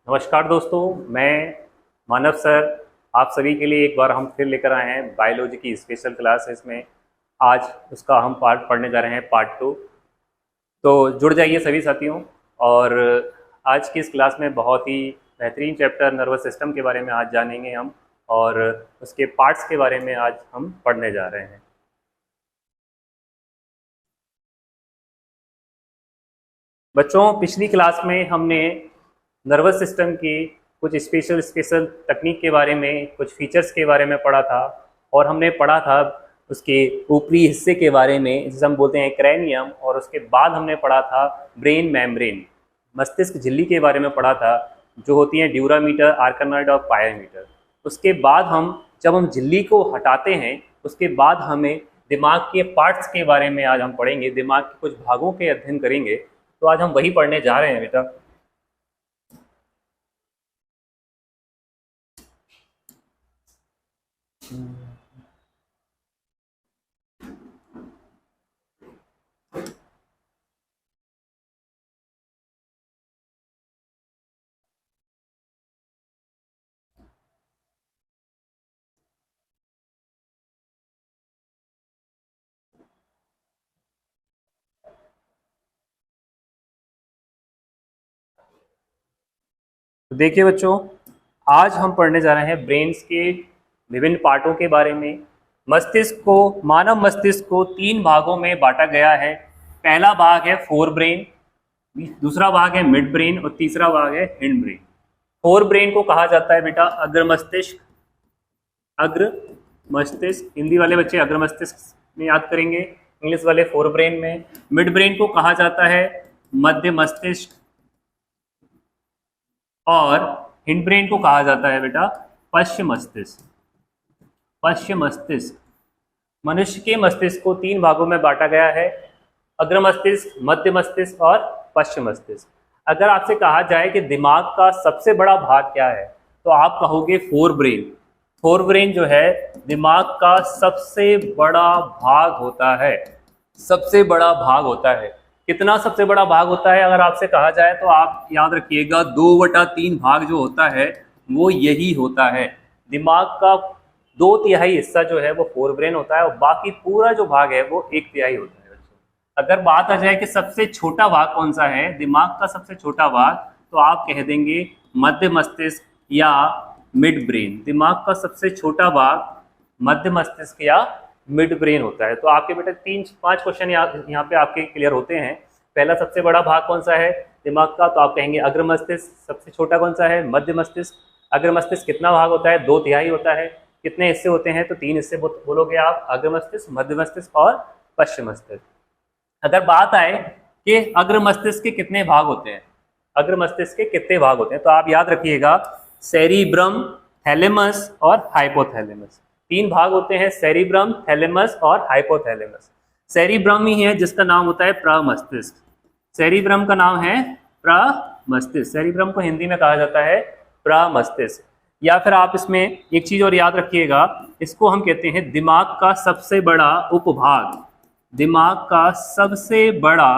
नमस्कार दोस्तों, मैं मानव सर आप सभी के लिए एक बार हम फिर लेकर आए हैं बायोलॉजी की स्पेशल क्लास। इसमें आज उसका हम पार्ट पढ़ने जा रहे हैं, पार्ट 2। तो जुड़ जाइए सभी साथियों। और आज की इस क्लास में बहुत ही बेहतरीन चैप्टर नर्वस सिस्टम के बारे में आज जानेंगे हम, और उसके पार्ट्स के बारे में आज हम पढ़ने जा रहे हैं। बच्चों, पिछली क्लास में हमने नर्वस सिस्टम की कुछ स्पेशल तकनीक के बारे में, कुछ फीचर्स के बारे में पढ़ा था, और हमने पढ़ा था उसके ऊपरी हिस्से के बारे में जिसे हम बोलते हैं क्रैनियम, और उसके बाद हमने पढ़ा था ब्रेन मेम्ब्रेन, मस्तिष्क झिल्ली के बारे में पढ़ा था, जो होती है ड्यूरामीटर, आर्कनॉइड और पायरोमीटर। उसके बाद जब हम झिल्ली को हटाते हैं, उसके बाद हमें दिमाग के पार्ट्स के बारे में आज हम पढ़ेंगे, दिमाग के कुछ भागों के अध्ययन करेंगे। तो आज हम वही पढ़ने जा रहे हैं बेटा। तो देखिए बच्चों, आज हम पढ़ने जा रहे हैं ब्रेन्स के विभिन्न पार्टों के बारे में। मानव मस्तिष्क को 3 भागों में बांटा गया है। पहला भाग है फोर ब्रेन, दूसरा भाग है मिड ब्रेन, और तीसरा भाग है हिंड ब्रेन। फोर ब्रेन को कहा जाता है बेटा अग्र मस्तिष्क। अग्र मस्तिष्क, हिंदी वाले बच्चे अग्र मस्तिष्क में याद करेंगे, इंग्लिश वाले फोर ब्रेन में। मिड ब्रेन को कहा जाता है मध्य मस्तिष्क, और हिंड ब्रेन को कहा जाता है बेटा पश्चिम मस्तिष्क। पश्चिम मस्तिष्क। मनुष्य के मस्तिष्क को 3 भागों में बांटा गया है, अग्र मस्तिष्क, मध्य मस्तिष्क और पश्चिम मस्तिष्क। अगर आपसे कहा जाए कि दिमाग का सबसे बड़ा भाग क्या है, तो आप कहोगे फोर ब्रेन। फोर ब्रेन जो है दिमाग का सबसे बड़ा भाग होता है, सबसे बड़ा भाग होता है। कितना सबसे बड़ा भाग होता है अगर आपसे कहा जाए, तो आप याद रखिएगा 2/3 भाग जो होता है वो यही होता है। दिमाग का 2/3 हिस्सा जो है वो फोर ब्रेन होता है, और बाकी पूरा जो भाग है वो 1/3 होता है। अगर बात आ जाए कि सबसे छोटा भाग कौन सा है, दिमाग का सबसे छोटा भाग, तो आप कह देंगे मध्य मस्तिष्क या मिड ब्रेन। दिमाग का सबसे छोटा भाग मध्य मस्तिष्क या मिड ब्रेन होता है। तो आपके बेटे 3-5 क्वेश्चन यहाँ पे आपके क्लियर होते हैं। पहला, सबसे बड़ा भाग कौन सा है दिमाग का, तो आप कहेंगे अग्र मस्तिष्क। सबसे छोटा कौन सा है, मध्य मस्तिष्क। अग्र मस्तिष्क कितना भाग होता है, 2/3 होता है। कितने हिस्से होते हैं, तो 3 हिस्से बोलोगे आप, अग्र मस्तिष्क, मध्य मस्तिष्क और पश्चिम मस्तिष्क। अगर बात आए कि अग्र मस्तिष्क के कितने भाग होते हैं, अग्र मस्तिष्क के कितने भाग होते हैं, तो आप याद रखिएगा सेरिब्रम, थैलेमस और हाइपोथैलेमस। 3 भाग होते हैं, सेरिब्रम, थैलेमस और हाइपोथैलेमस। सेरिब्रम ही है जिसका नाम होता है प्रमस्तिष्क। सेरिब्रम का नाम है प्रमस्तिष्क। सेरिब्रम को हिंदी में कहा जाता है प्रमस्तिष्क। या फिर आप इसमें एक चीज और याद रखिएगा, इसको हम कहते हैं दिमाग का सबसे बड़ा उपभाग। दिमाग का सबसे बड़ा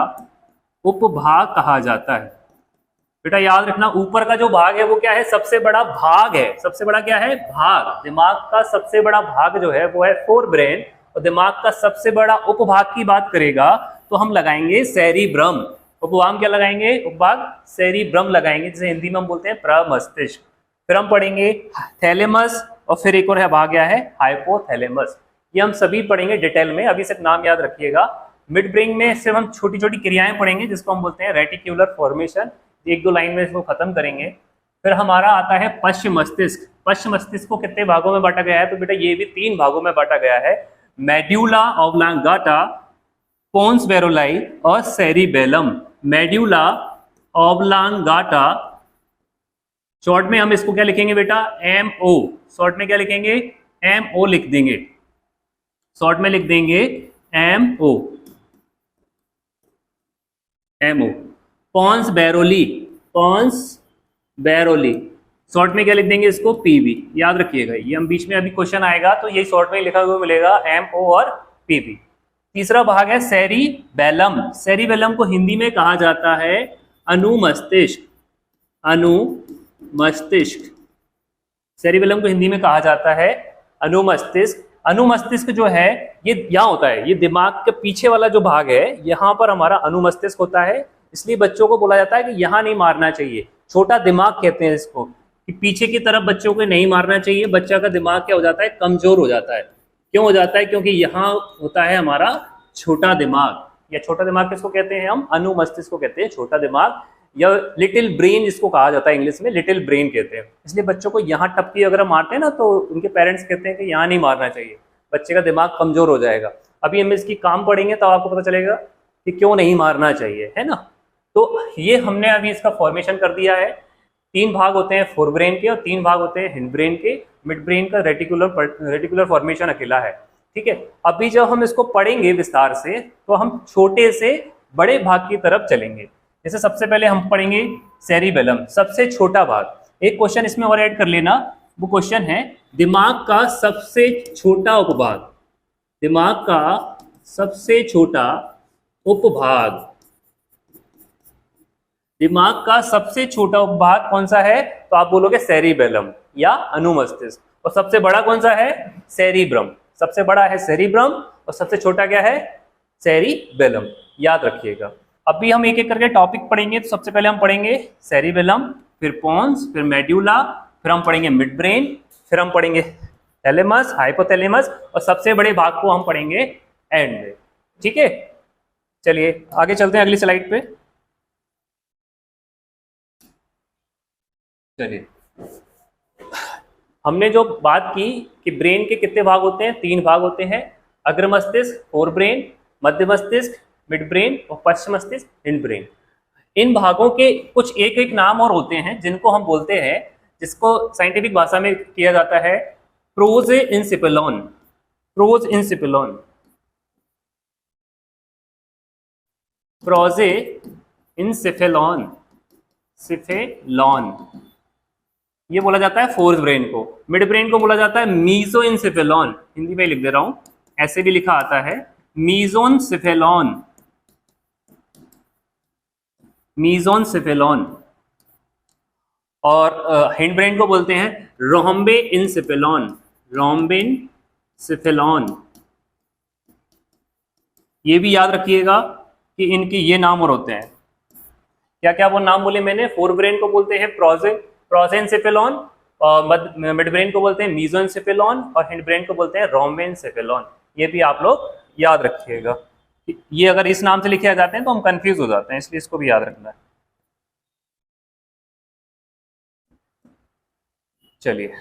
उपभाग कहा जाता है। बेटा याद रखना, ऊपर का जो भाग है वो क्या है, सबसे बड़ा भाग है। सबसे बड़ा क्या है, भाग। दिमाग का सबसे बड़ा भाग जो है वो है फोर ब्रेन, और दिमाग का सबसे बड़ा उपभाग की बात करेगा तो हम लगाएंगे सेरिब्रम। उपभाग क्या लगाएंगे, उपभाग सेरिब्रम लगाएंगे, जिसे हिंदी में हम बोलते हैं प्रमस्तिष्क। फिर हम पढ़ेंगे थैलेमस, और फिर एक और भाग क्या है, हाइपोथैलेमस। ये हम सभी पढ़ेंगे डिटेल में, अभी सिर्फ नाम याद रखिएगा। मिड ब्रेन में सिर्फ हम छोटी छोटी क्रियाएं पढ़ेंगे, जिसको हम बोलते हैं रेटिक्यूलर फॉर्मेशन। 1-2 लाइन में इसको खत्म करेंगे। फिर हमारा आता है पश्चिम मस्तिष्क। पश्चिम मस्तिष्क को कितने भागों में बांटा गया है, तो बेटा ये भी 3 भागों में बांटा गया है, मेड्यूला ऑब्लांगाटा, पोन्स वेरोलाई और सेरिबेलम। मेड्यूला ऑब्लांगाटा, शॉर्ट में हम इसको क्या लिखेंगे बेटा, MO। शॉर्ट में क्या लिखेंगे, MO लिख देंगे, शॉर्ट में लिख देंगे MO। पॉन्स बैरोली, पॉन्स बैरोली, शॉर्ट में क्या लिख देंगे इसको, PB। याद रखिएगा, ये हम बीच में अभी क्वेश्चन आएगा तो ये शॉर्ट में लिखा हुआ मिलेगा MO और PB। तीसरा भाग है सेरिबेलम। सेरिबेलम को हिंदी में कहा जाता है अनुमस्तिष्क। मस्तिष्क। सेरिबेलम को हिंदी में कहा जाता है अनुमस्तिष्क। अनुमस्तिष्क जो है ये यहाँ होता है, ये दिमाग के पीछे वाला जो भाग है, यहाँ पर हमारा अनुमस्तिष्क होता है। इसलिए बच्चों को बोला जाता है कि यहाँ नहीं मारना चाहिए, छोटा दिमाग कहते हैं इसको, कि पीछे की तरफ बच्चों को नहीं मारना चाहिए। बच्चा का दिमाग क्या हो जाता है, कमजोर हो जाता है। क्यों हो जाता है? क्योंकि यहाँ होता है हमारा छोटा दिमाग, या छोटा दिमाग किसको कहते हैं हम? अनुमस्तिष्क को कहते हैं छोटा दिमाग, या लिटिल ब्रेन जिसको कहा जाता है इंग्लिश में, लिटिल ब्रेन कहते हैं। इसलिए बच्चों को यहाँ टपकी अगर मारते हैं ना, तो उनके पेरेंट्स कहते हैं कि यहाँ नहीं मारना चाहिए, बच्चे का दिमाग कमजोर हो जाएगा। अभी हम इसकी काम पढ़ेंगे तब आपको पता चलेगा कि क्यों नहीं मारना चाहिए, है ना। तो ये हमने अभी इसका फॉर्मेशन कर दिया है। 3 भाग होते हैं फोर ब्रेन के और 3 भाग होते हैं हिंड ब्रेन के। मिड ब्रेन का रेटिकुलर फॉर्मेशन अकेला है, ठीक है। अभी जब हम इसको पढ़ेंगे विस्तार से, तो हम छोटे से बड़े भाग की तरफ चलेंगे। जैसे सबसे पहले हम पढ़ेंगे सेरिबेलम, सबसे छोटा भाग। एक क्वेश्चन इसमें और ऐड कर लेना, वो क्वेश्चन है दिमाग का सबसे छोटा उपभाग। दिमाग का सबसे छोटा उपभाग, दिमाग का सबसे छोटा उपभाग कौन सा है? तो आप बोलोगे सेरिबेलम या अनुमस्तिष्क। और सबसे बड़ा कौन सा है? सेरिब्रम। सबसे बड़ा है सेरिब्रम और सबसे छोटा क्या है? सेरिबेलम। याद रखिएगा। अभी हम एक एक करके टॉपिक पढ़ेंगे। तो सबसे पहले हम पढ़ेंगे सेरिबेलम, फिर पोन्स, फिर मेड्यूला, फिर हम पढ़ेंगे मिड ब्रेन, फिर हम पढ़ेंगे थैलेमस, हाइपोथैलेमस, और सबसे बड़े भाग को हम पढ़ेंगे एंड में, ठीक है। चलिए आगे चलते हैं अगली स्लाइड पे। चलिए, हमने जो बात की कि ब्रेन के कितने भाग होते हैं? 3 भाग होते हैं। अग्र मस्तिष्क फोर ब्रेन, मध्य मस्तिष्क मिड ब्रेन और पश्च मस्तिष्क हिंड ब्रेन। इन भागों के कुछ एक एक नाम और होते हैं जिनको हम बोलते हैं, जिसको साइंटिफिक भाषा में किया जाता है प्रोजेइंसिफेलॉन। प्रोजेइंसिफेलॉन, प्रोजेइंसिफेलॉन, सिफेलॉन, ये बोला जाता है फोर्थ ब्रेन को। मिड ब्रेन को बोला जाता है मीजोइंसिफेलॉन। हिंदी में लिख दे रहा हूं, ऐसे भी लिखा आता है मीजोइंसिफेलॉन, मीजोइंसिफेलॉन। और हिंड ब्रेन को बोलते हैं रोम्बेइंसिफेलॉन, रोम्बेइंसिफेलॉन। ये भी याद रखिएगा कि इनके ये नाम और होते हैं। क्या क्या वो नाम बोले मैंने? फोर ब्रेन को बोलते हैं प्रोजेइंसिफेलॉन, और मिड ब्रेन को बोलते हैं मीजोइंसिफेलॉन, और हिंड ब्रेन को बोलते हैं रोम्बेइंसिफेलॉन। ये भी आप लोग याद रखिएगा। ये अगर इस नाम से लिखे आ जाते हैं तो हम कंफ्यूज हो जाते हैं, इसलिए इसको भी याद रखना है। चलिए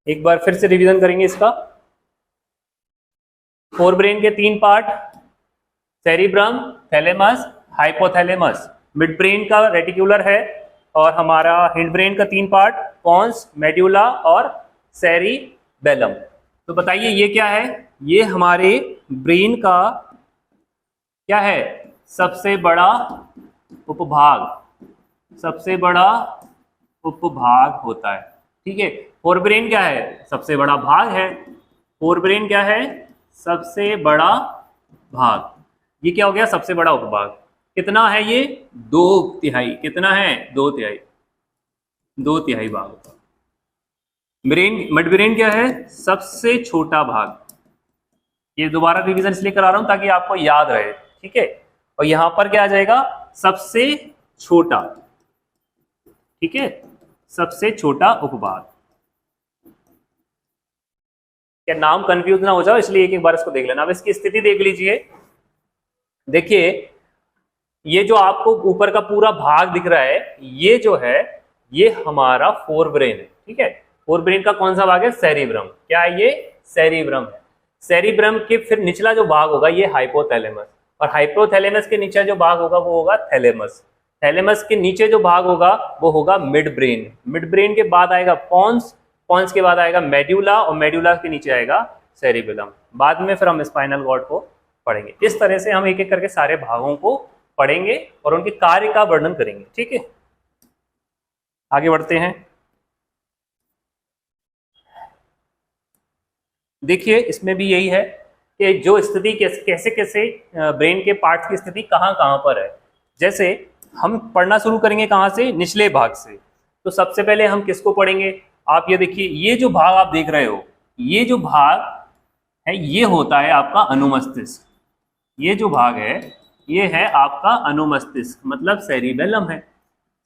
एक बार फिर से रिवीजन करेंगे इसका। फोर ब्रेन के 3 part, cerebrum, thalamus, hypothalamus. Mid brain का रेटिकुलर है, और हमारा हिंड ब्रेन का 3 पार्ट, पोन्स, मेड्यूला और सेरिबेलम। तो बताइए ये क्या है? ये हमारे ब्रेन का क्या है? सबसे बड़ा उपभाग, सबसे बड़ा उपभाग होता है, ठीक है। फोर ब्रेन क्या है? सबसे बड़ा भाग है। फोर ब्रेन क्या है? सबसे बड़ा भाग। ये क्या हो गया? सबसे बड़ा उपभाग। कितना है ये? 2/3। कितना है? 2/3, 2/3 भाग होता है। ब्रेन, मिड ब्रेन क्या है? सबसे छोटा भाग। ये दोबारा रिवीजन इसलिए करा रहा हूं ताकि आपको याद रहे, ठीक है। और यहां पर क्या आ जाएगा? सबसे छोटा, ठीक है, सबसे छोटा उपभाग। क्या नाम कंफ्यूज ना हो जाओ, इसलिए एक एक बार इसको देख लेना। अब इसकी स्थिति देख लीजिए। देखिए ये जो आपको ऊपर का पूरा भाग दिख रहा है, ये जो है ये हमारा फोर ब्रेन है, ठीक है। फोर ब्रेन का कौन सा भाग है? सेरिब्रम। क्या है ये? सेरिब्रम है। सेरिब्रम के फिर निचला जो भाग होगा ये हाइपोथैलेमस, और हाइपोथैलेमस के नीचे जो भाग होगा वो होगा थैलेमस। थैलेमस के नीचे जो भाग होगा वो होगा मिड ब्रेन। मिड ब्रेन के बाद आएगा पोन्स, पोन्स के बाद आएगा मेड्यूला, और मेड्यूला के नीचे आएगा सेरिबेलम। बाद में फिर हम स्पाइनल कॉर्ड को पढ़ेंगे। इस तरह से हम एक एक करके सारे भागों को पढ़ेंगे और उनके कार्य का वर्णन करेंगे, ठीक है। आगे बढ़ते हैं। देखिए इसमें भी यही है कि जो स्थिति कैसे कैसे ब्रेन के पार्ट्स की स्थिति कहाँ कहाँ पर है। जैसे हम पढ़ना शुरू करेंगे कहाँ से? निचले भाग से। तो सबसे पहले हम किसको पढ़ेंगे? आप ये देखिए, ये जो भाग आप देख रहे हो, ये जो भाग है ये होता है आपका अनुमस्तिष्क। ये जो भाग है ये है आपका अनुमस्तिष्क, मतलब सेरिबेलम है।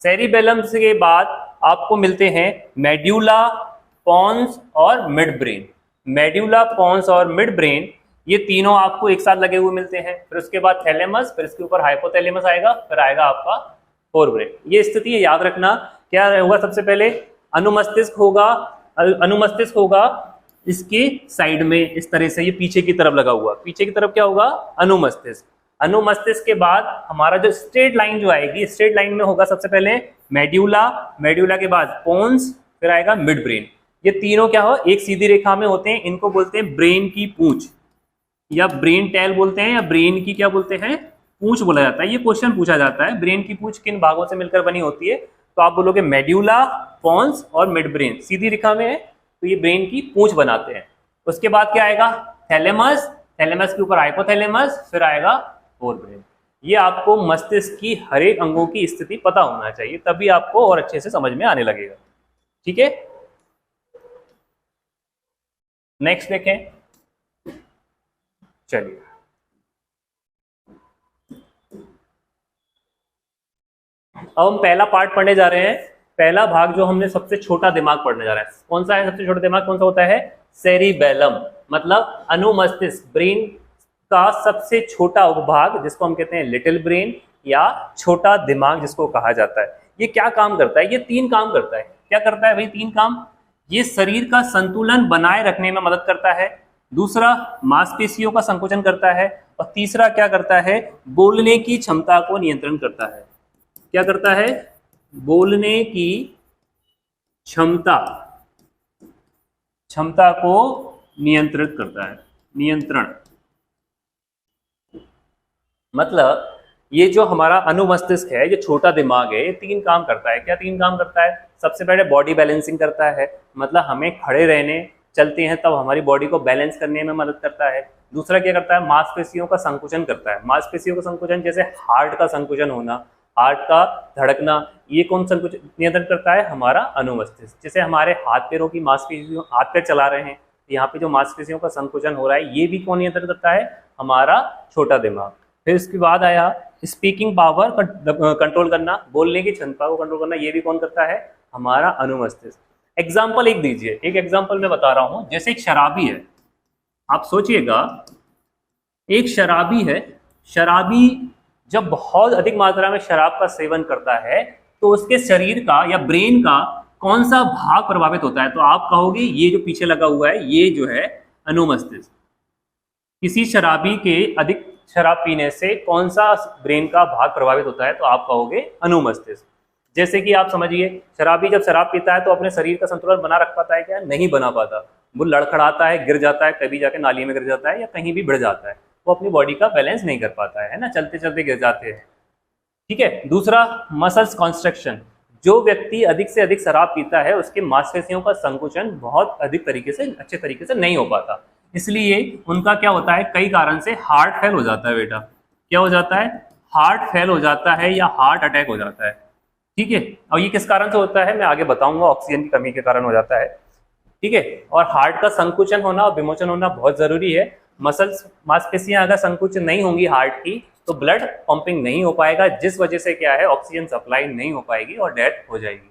सेरिबेलम के बाद आपको मिलते हैं मेड्यूला, पॉन्स और मिड ब्रेन। मेड्यूला, पॉन्स और मिड ब्रेन, ये तीनों आपको एक साथ लगे हुए मिलते हैं। फिर उसके बाद थैलेमस, फिर इसके ऊपर हाइपोथैलेमस आएगा, फिर आएगा आपका फोरब्रेन। ये स्थिति याद रखना। क्या होगा? सबसे पहले अनुमस्तिष्क होगा, अनुमस्तिष्क होगा इसके साइड में इस तरह से, ये पीछे की तरफ लगा हुआ। पीछे की तरफ क्या होगा? अनुमस्तिष्क। अनुमस्तिष्क के बाद हमारा जो स्ट्रेट लाइन जो आएगी, स्ट्रेट लाइन में होगा सबसे पहले मेड्यूला, मेड्यूला के बाद पोन्स, फिर आएगा मिड ब्रेन। ये तीनों क्या हो? एक सीधी रेखा में होते हैं। इनको बोलते हैं ब्रेन की पूंछ, या ब्रेन टेल बोलते हैं, या ब्रेन की क्या बोलते हैं? पूंछ बोला जाता है। ये क्वेश्चन पूछा जाता है, ब्रेन की पूंछ किन भागों से मिलकर बनी होती है? तो आप बोलोगे मेड्यूला, पोन्स और मिड ब्रेन सीधी रेखा में है, तो ये ब्रेन की पूंछ बनाते हैं। उसके बाद क्या आएगा? थैलेमस, थैलेमस के ऊपर हाइपोथैलेमस, फिर आएगा फोरब्रेन। ये आपको मस्तिष्क की हर एक अंगों की स्थिति पता होना चाहिए, तभी आपको और अच्छे से समझ में आने लगेगा। ठीक है, नेक्स्ट देखें। चलिए, अब हम पहला पार्ट पढ़ने जा रहे हैं। पहला भाग जो हमने सबसे छोटा दिमाग पढ़ने जा रहे हैं, कौन सा है सबसे छोटा दिमाग? कौन सा होता है? सेरिबेलम, मतलब अनुमस्तिष्क, ब्रेन का सबसे छोटा उपभाग, जिसको हम कहते हैं लिटिल ब्रेन या छोटा दिमाग जिसको कहा जाता है। ये क्या काम करता है? ये तीन काम करता है। क्या करता है भाई? तीन काम। ये शरीर का संतुलन बनाए रखने में मदद करता है, दूसरा मांसपेशियों का संकुचन करता है, और तीसरा क्या करता है? बोलने की क्षमता को नियंत्रण करता है। क्या करता है? बोलने की क्षमता, क्षमता को नियंत्रित करता है। नियंत्रण मतलब ये जो हमारा अनुमस्तिष्क है, ये छोटा दिमाग है, ये तीन काम करता है। क्या तीन काम करता है? सबसे पहले बॉडी बैलेंसिंग करता है, मतलब हमें खड़े रहने, चलते हैं तब हमारी बॉडी को बैलेंस करने में मदद करता है। दूसरा क्या करता है? मांसपेशियों का संकुचन करता है। मांसपेशियों का संकुचन, जैसे हार्ट का संकुचन होना, हार्ट का धड़कना, ये कौन संकुचन नियंत्रण करता है? हमारा अनुमस्तिष्क। जैसे हमारे हाथ पैरों की मांसपेशियों, हाथ पैर चला रहे हैं, यहाँ पे जो मांसपेशियों का संकुचन हो रहा है, ये भी कौन नियंत्रण करता है? हमारा छोटा दिमाग। फिर इसके बाद आया स्पीकिंग पावर कंट्रोल करना, बोलने की क्षमता को कंट्रोल करना, ये भी कौन करता है? हमारा अनुमस्तिष्क। एग्जाम्पल एक दीजिए, एक एग्जाम्पल मैं बता रहा हूं। जैसे एक शराबी है, आप सोचिएगा, एक शराबी है, शराबी जब बहुत अधिक मात्रा में शराब का सेवन करता है तो उसके शरीर का या ब्रेन का कौन सा भाग प्रभावित होता है? तो आप कहोगे ये जो पीछे लगा हुआ है, ये जो है अनुमस्तिष्क। किसी शराबी के अधिक शराब पीने से कौन सा ब्रेन का भाग प्रभावित होता है? तो आप कहोगे अनुमस्तिष्क। जैसे कि आप समझिए, शराबी जब शराब पीता है तो अपने शरीर का संतुलन बना रख पाता है क्या? नहीं बना पाता। वो लड़खड़ाता है, गिर जाता है, कभी जाके नाली में गिर जाता है या कहीं भी भिड़ जाता है। वो अपनी बॉडी का बैलेंस नहीं कर पाता है ना, चलते चलते गिर जाते हैं। ठीक है। दूसरा, मसल्स कॉन्स्ट्रक्शन। जो व्यक्ति अधिक से अधिक शराब पीता है उसके मांसपेशियों का संकुचन बहुत अधिक तरीके से, अच्छे तरीके से नहीं हो पाता, इसलिए उनका क्या होता है? कई कारण से हार्ट फेल हो जाता है। बेटा क्या हो जाता है? हार्ट फेल हो जाता है या हार्ट अटैक हो जाता है। ठीक है। और ये किस कारण से होता है मैं आगे बताऊंगा, ऑक्सीजन की कमी के कारण हो जाता है। ठीक है। और हार्ट का संकुचन होना और विमोचन होना बहुत जरूरी है। मसल्स, मांसपेशियां अगर संकुचन नहीं होंगी हार्ट की, तो ब्लड पंपिंग नहीं हो पाएगा, जिस वजह से क्या है? ऑक्सीजन सप्लाई नहीं हो पाएगी और डेथ हो जाएगी।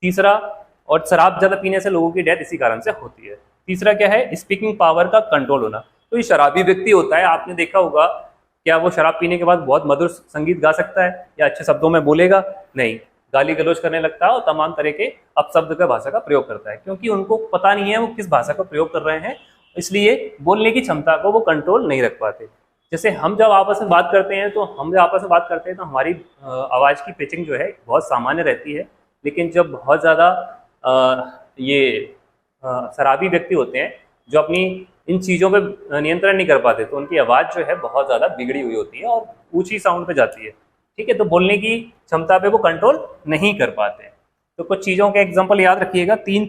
तीसरा, और शराब ज्यादा पीने से लोगों की डेथ इसी कारण से होती है। तीसरा क्या है? स्पीकिंग पावर का कंट्रोल होना। तो ये शराबी व्यक्ति होता है, आपने देखा होगा, क्या वो शराब पीने के बाद बहुत मधुर संगीत गा सकता है या अच्छे शब्दों में बोलेगा? नहीं, गाली गलौज करने लगता है और तमाम तरह के अपशब्द का भाषा का प्रयोग करता है, क्योंकि उनको पता नहीं है वो किस भाषा का प्रयोग कर रहे हैं, इसलिए बोलने की क्षमता को वो कंट्रोल नहीं रख पाते। जैसे हम जब आपस में बात करते हैं तो हमारी आवाज़ की पिचिंग जो है बहुत सामान्य रहती है, लेकिन जब बहुत ज़्यादा शराबी व्यक्ति होते हैं जो अपनी इन चीज़ों पे नियंत्रण नहीं कर पाते, तो उनकी आवाज़ जो है बहुत ज़्यादा बिगड़ी हुई होती है और ऊंची साउंड पे जाती है। ठीक है। तो बोलने की क्षमता पे वो कंट्रोल नहीं कर पाते। तो कुछ चीज़ों के एग्जांपल याद रखिएगा। 3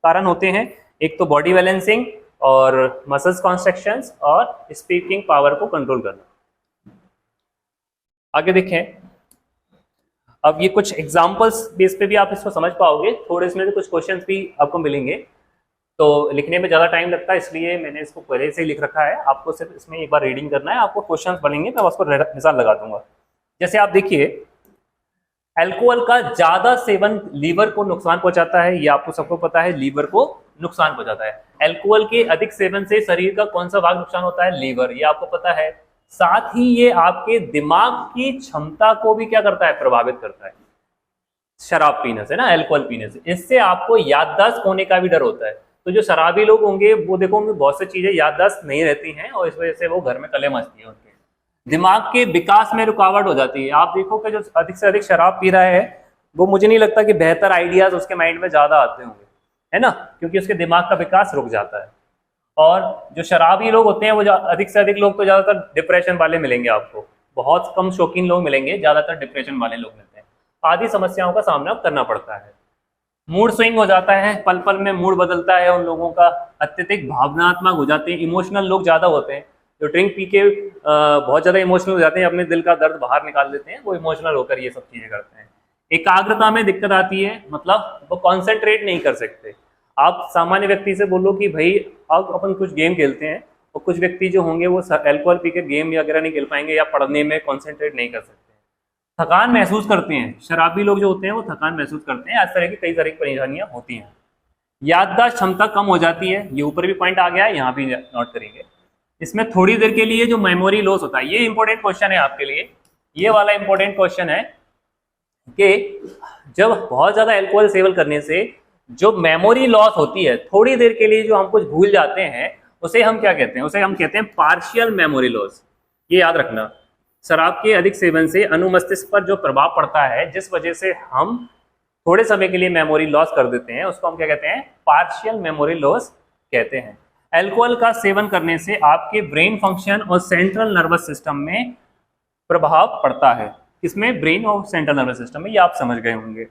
कारण होते हैं, एक तो बॉडी बैलेंसिंग और मसल्स कॉन्स्ट्रक्शंस और स्पीकिंग पावर को कंट्रोल करना। आगे देखें, अब ये कुछ एग्जाम्पल्स बेस पे भी आप इसको समझ पाओगे, थोड़े इसमें से कुछ क्वेश्चंस भी आपको मिलेंगे, तो लिखने में ज़्यादा टाइम लगता है इसलिए मैंने इसको पहले से ही लिख रखा है। आपको सिर्फ इसमें एक बार रीडिंग करना है, आपको क्वेश्चंस बनेंगे तो उसको मिसाल लगा दूंगा। जैसे आप देखिए, अल्कोहल का ज़्यादा सेवन लीवर को नुकसान पहुंचाता है, ये आपको सबको पता है, लीवर को नुकसान पहुंचाता है। अल्कोहल के अधिक सेवन से शरीर का कौन सा भाग नुकसान होता है? लीवर, ये आपको पता है। साथ ही ये आपके दिमाग की क्षमता को भी क्या करता है? प्रभावित करता है, शराब पीने से ना, अल्कोहल पीने से। इससे आपको याददाश्त खोने का भी डर होता है। तो जो शराबी लोग होंगे वो देखो उनमें बहुत सी चीजें याददाश्त नहीं रहती हैं और इस वजह से वो घर में कले मचती है, उनके दिमाग के विकास में रुकावट हो जाती है। आप देखो कि जो अधिक से अधिक शराब पी रहा है वो, मुझे नहीं लगता कि बेहतर आइडियाज उसके माइंड में ज्यादा आते होंगे, है ना, क्योंकि उसके दिमाग का विकास रुक जाता है। और जो शराबी लोग होते हैं वो अधिक से अधिक लोग तो ज्यादातर डिप्रेशन वाले मिलेंगे आपको, बहुत कम शौकीन लोग मिलेंगे, ज्यादातर डिप्रेशन वाले लोग मिलते हैं। आदि समस्याओं का सामना करना पड़ता है। मूड स्विंग हो जाता है, पल पल में मूड बदलता है उन लोगों का, अत्यधिक भावनात्मक हो जाते हैं, इमोशनल लोग ज्यादा होते हैं। जो ड्रिंक पी के बहुत ज्यादा इमोशनल हो जाते हैं, अपने दिल का दर्द बाहर निकाल देते हैं, वो इमोशनल होकर ये सब चीजें करते हैं। एकाग्रता में दिक्कत आती है, मतलब वो कॉन्सेंट्रेट नहीं कर सकते। आप सामान्य व्यक्ति से बोलो कि भाई अब अपन कुछ गेम खेलते हैं, और कुछ व्यक्ति जो होंगे वो अल्कोहल पी के गेम वगैरह नहीं खेल पाएंगे या पढ़ने में कॉन्सेंट्रेट नहीं कर सकते, थकान महसूस करते हैं। शराबी लोग जो होते हैं वो थकान महसूस करते हैं। इस तरह की कई तरह की परेशानियां होती हैं। याददाश्त क्षमता कम हो जाती है, ये ऊपर भी पॉइंट आ गया है, यहाँ भी नोट करेंगे। इसमें थोड़ी देर के लिए जो मेमोरी लॉस होता है, ये इंपॉर्टेंट क्वेश्चन है आपके लिए, ये वाला इंपॉर्टेंट क्वेश्चन है कि जब बहुत ज्यादा अल्कोहल सेवन करने से जो मेमोरी लॉस होती है, थोड़ी देर के लिए जो हम कुछ भूल जाते हैं, उसे हम क्या कहते हैं? उसे हम कहते हैं पार्शियल मेमोरी लॉस। ये याद रखना, शराब के अधिक सेवन से अनुमस्तिष्क पर जो प्रभाव पड़ता है, जिस वजह से हम थोड़े समय के लिए मेमोरी लॉस कर देते हैं, उसको हम क्या कहते हैं? पार्शियल मेमोरी लॉस कहते हैं। अल्कोहल का सेवन करने से आपके ब्रेन फंक्शन और सेंट्रल नर्वस सिस्टम में प्रभाव पड़ता है। किसमें? ब्रेन और सेंट्रल नर्वस सिस्टम में, ये आप समझ गए होंगे।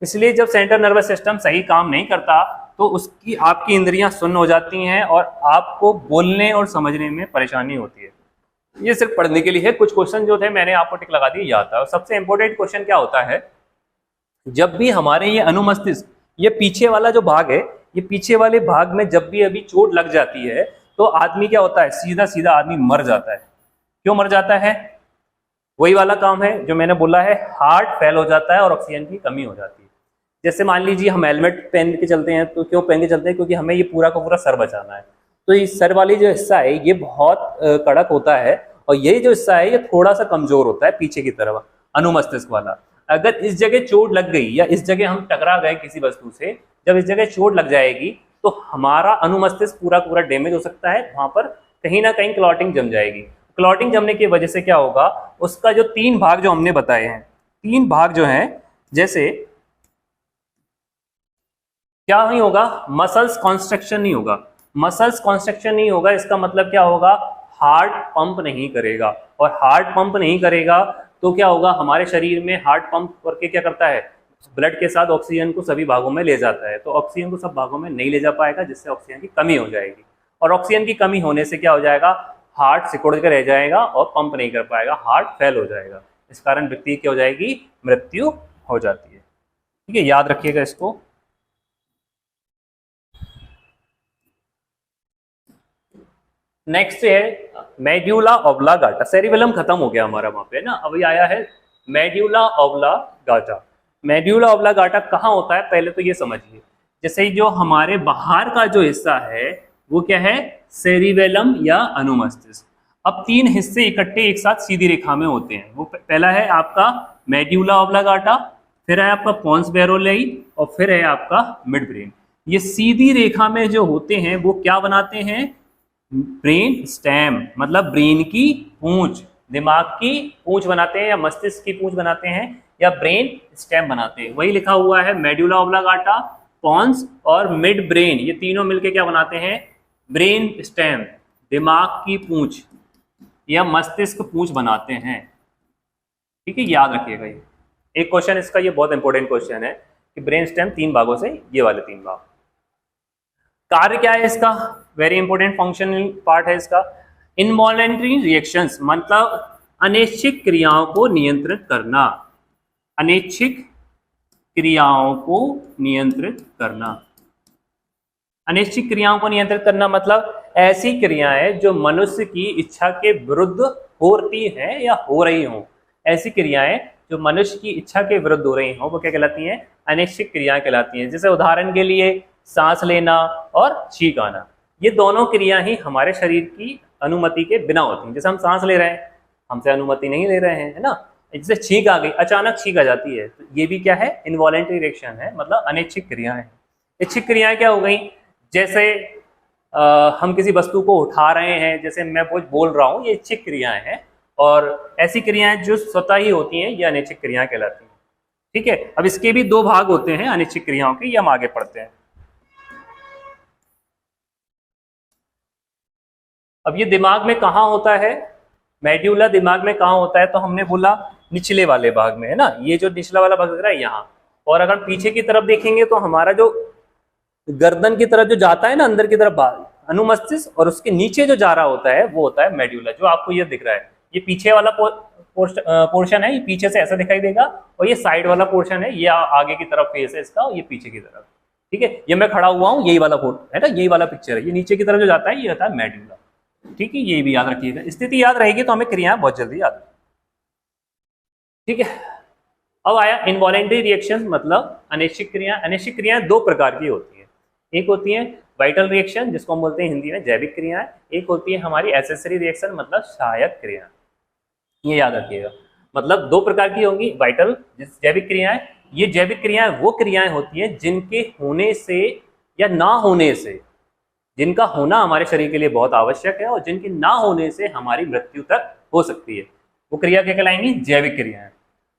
इसलिए जब सेंट्रल नर्वस सिस्टम सही काम नहीं करता तो उसकी आपकी इंद्रियां सुन्न हो जाती हैं और आपको बोलने और समझने में परेशानी होती है। ये सिर्फ पढ़ने के लिए है, कुछ क्वेश्चन जो थे मैंने आपको टिक लगा दिए, याद था। और सबसे इंपॉर्टेंट क्वेश्चन क्या होता है, जब भी हमारे ये अनुमस्तिष्क, ये पीछे वाला जो भाग है, ये पीछे वाले भाग में जब भी अभी चोट लग जाती है तो आदमी क्या होता है? सीधा सीधा आदमी मर जाता है। क्यों मर जाता है? वही वाला काम है जो मैंने बोला है, हार्ट फेल हो जाता है और ऑक्सीजन की कमी हो जाती है। जैसे मान लीजिए हम हेलमेट पहन के चलते हैं, तो क्यों पहन के चलते हैं? क्योंकि हमें ये पूरा का पूरा सर बचाना है। तो ये सर वाली जो हिस्सा है ये बहुत कड़क होता है, और ये जो हिस्सा है ये थोड़ा सा कमजोर होता है पीछे की तरफ, अनुमस्तिष्क वाला। अगर इस जगह चोट लग गई या इस जगह हम टकरा गए किसी वस्तु से, जब इस जगह चोट लग जाएगी तो हमारा अनुमस्तिष्क पूरा पूरा डैमेज हो सकता है। वहां पर कहीं ना कहीं क्लॉटिंग जम जाएगी। क्लॉटिंग जमने की वजह से क्या होगा, उसका जो 3 भाग जो हमने बताए हैं, 3 भाग जो हैं, जैसे क्या नहीं होगा? मसल्स कॉन्स्ट्रक्शन नहीं होगा। मसल्स कॉन्स्ट्रक्शन नहीं होगा, इसका मतलब क्या होगा? हार्ट पंप नहीं करेगा, और हार्ट पंप नहीं करेगा तो क्या होगा? हमारे शरीर में हार्ट पंप करके क्या करता है? ब्लड के साथ ऑक्सीजन को सभी भागों में ले जाता है। तो ऑक्सीजन को सब भागों में नहीं ले जा पाएगा, जिससे ऑक्सीजन की कमी हो जाएगी, और ऑक्सीजन की कमी होने से क्या हो जाएगा? हार्ट सिकुड़ कर रह जाएगा और पंप नहीं कर पाएगा, हार्ट फेल हो जाएगा। इस कारण व्यक्ति की हो जाएगी मृत्यु हो जाती है। ठीक है, याद रखिएगा इसको। नेक्स्ट है मेड्यूला ऑब्लांगाटा। सेरिबेलम खत्म हो गया हमारा वहां पे ना, अभी आया है मेड्यूला ऑब्लांगाटा। मेड्यूला ऑब्लांगाटा कहाँ होता है पहले तो ये समझिए। जैसे जो हमारे बाहर का जो हिस्सा है वो क्या है? सेरिबेलम या अनुमस्तिष्क। अब 3 हिस्से इकट्ठे एक साथ सीधी रेखा में होते हैं। वो पहला है आपका मेड्यूला ऑब्लांगाटा, फिर है आपका पोन्स बैरोलेई, और फिर है आपका मिड ब्रेन। ये सीधी रेखा में जो होते हैं वो क्या बनाते हैं? ब्रेन स्टेम, मतलब ब्रेन की पूंछ, दिमाग की पूंछ बनाते हैं, या मस्तिष्क की पूंछ बनाते हैं, या ब्रेन स्टेम बनाते हैं। वही लिखा हुआ है मेड्यूला ऑब्लांगाटा, पोन्स और मिड ब्रेन, ये तीनों मिलके क्या बनाते हैं? ब्रेन स्टेम, दिमाग की पूंछ या मस्तिष्क पूंछ बनाते हैं। ठीक है, याद रखिएगा। ये एक क्वेश्चन इसका, ये बहुत इंपॉर्टेंट क्वेश्चन है कि ब्रेन स्टेम 3 भागों से, ये वाले 3 भाग। कार्य क्या है इसका? वेरी इंपॉर्टेंट फंक्शनल पार्ट है इसका। इनवॉलेंटरी रिएक्शंस, मतलब अनैच्छिक क्रियाओं को नियंत्रित करना। अनैच्छिक क्रियाओं को नियंत्रित करना। अनैच्छिक क्रियाओं को नियंत्रित करना मतलब ऐसी क्रियाएं जो मनुष्य की इच्छा के विरुद्ध होती हैं या हो रही हों, ऐसी क्रियाएं जो मनुष्य की इच्छा के विरुद्ध हो रही हों वो क्या कहलाती हैं? अनैच्छिक क्रियाएं कहलाती हैं। जैसे उदाहरण के लिए सांस लेना और छींक आना, ये दोनों क्रिया ही हमारे शरीर की अनुमति के बिना होती हैं। जैसे हम सांस ले रहे हैं, हमसे अनुमति नहीं ले रहे हैं, है ना। जैसे छींक आ गई, अचानक छींक आ जाती है, तो ये भी क्या है? इनवॉलेंटरी रिएक्शन है, मतलब अनैच्छिक क्रियाएं। इच्छिक क्रियाएं क्या हो गई? जैसे हम किसी वस्तु को उठा रहे हैं, जैसे मैं कुछ बोल रहा हूँ, ये इच्छिक क्रियाएं हैं। और ऐसी क्रियाएं जो स्वतः ही होती हैं ये अनैच्छिक क्रियाएं कहलाती हैं। ठीक है, अब इसके भी दो भाग होते हैं अनैच्छिक क्रियाओं के, ये हम आगे पढ़ते हैं। अब ये दिमाग में कहाँ होता है? मेड्यूला दिमाग में कहाँ होता है? तो हमने बोला निचले वाले भाग में, है ना। ये जो निचला वाला भाग दिख रहा है यहाँ। और अगर पीछे की तरफ देखेंगे तो हमारा जो गर्दन की तरफ जो जाता है ना, अंदर की तरफ अनुमस्तिष्क, और उसके नीचे जो जा रहा होता है वो होता है मेड्यूला, जो आपको ये दिख रहा है। ये पीछे वाला पोर्शन है, ये पीछे से ऐसा दिखाई देगा, और ये साइड वाला पोर्शन है, ये आगे की तरफ फेस है इसका, और ये पीछे की तरफ। ठीक है, ये मैं खड़ा हुआ हूँ, यही वाला है ना, यही वाला पिक्चर है। ये नीचे की तरफ जो जाता है ये होता है मेड्यूला। ठीक है, ये भी याद रखिएगा। स्थिति याद रहेगी तो हमें क्रियाएं बहुत जल्दी याद। ठीक है, अब आया इनवॉलेंटरी रिएक्शंस, मतलब अनैच्छिक क्रियाएं। अनैच्छिक क्रियाएं दो प्रकार की होती हैं। एक होती है वाइटल रिएक्शन, जिसको हम बोलते हैं हिंदी में जैविक क्रियाएं। एक होती है हमारी एसेसरी रिएक्शन, मतलब सहायक क्रियाएं। ये याद रखिएगा, मतलब दो प्रकार की होंगी। वाइटल जैविक क्रियाएं, ये जैविक क्रियाएं वो क्रियाएं होती हैं जिनके होने से या ना होने से, जिनका होना हमारे शरीर के लिए बहुत आवश्यक है और जिनके ना होने से हमारी मृत्यु तक हो सकती है, वो क्रिया क्या कहलाएंगी? जैविक क्रियाएं।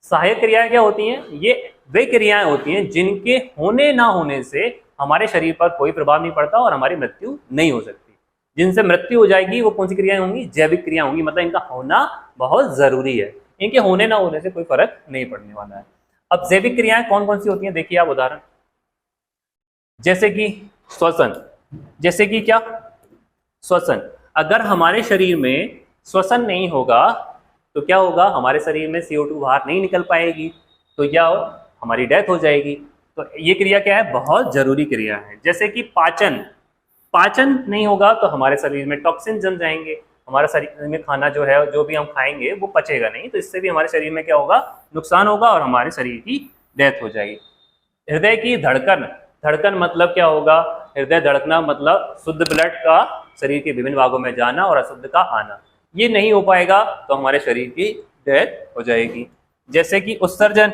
सहायक क्रियाएं क्या होती हैं? ये वे क्रियाएं होती हैं जिनके होने ना होने से हमारे शरीर पर कोई प्रभाव नहीं पड़ता और हमारी मृत्यु नहीं हो सकती। जिनसे मृत्यु हो जाएगी वो कौन सी क्रियाएं होंगी? जैविक क्रिया होंगी, मतलब इनका होना बहुत जरूरी है, इनके होने ना होने से कोई फर्क नहीं पड़ने वाला है। अब जैविक क्रियाएं कौन कौन सी होती हैं देखिए आप उदाहरण, जैसे कि श्वसन। जैसे कि क्या? श्वसन। अगर हमारे शरीर में श्वसन नहीं होगा तो क्या होगा? हमारे शरीर में CO2 बाहर नहीं निकल पाएगी, तो क्या हो? हमारी डेथ हो जाएगी। तो ये क्रिया क्या है? बहुत जरूरी क्रिया है। जैसे कि पाचन। पाचन नहीं होगा तो हमारे शरीर में टॉक्सिन जम जाएंगे, हमारे शरीर में खाना जो है, जो भी हम खाएंगे वो पचेगा नहीं, तो इससे भी हमारे शरीर में क्या होगा? नुकसान होगा और हमारे शरीर की डेथ हो जाएगी। हृदय की धड़कन। धड़कन मतलब क्या होगा? हृदय धड़कना मतलब शुद्ध ब्लड का शरीर के विभिन्न भागों में जाना और अशुद्ध का आना। ये नहीं हो पाएगा तो हमारे शरीर की डेथ हो जाएगी। जैसे कि उत्सर्जन,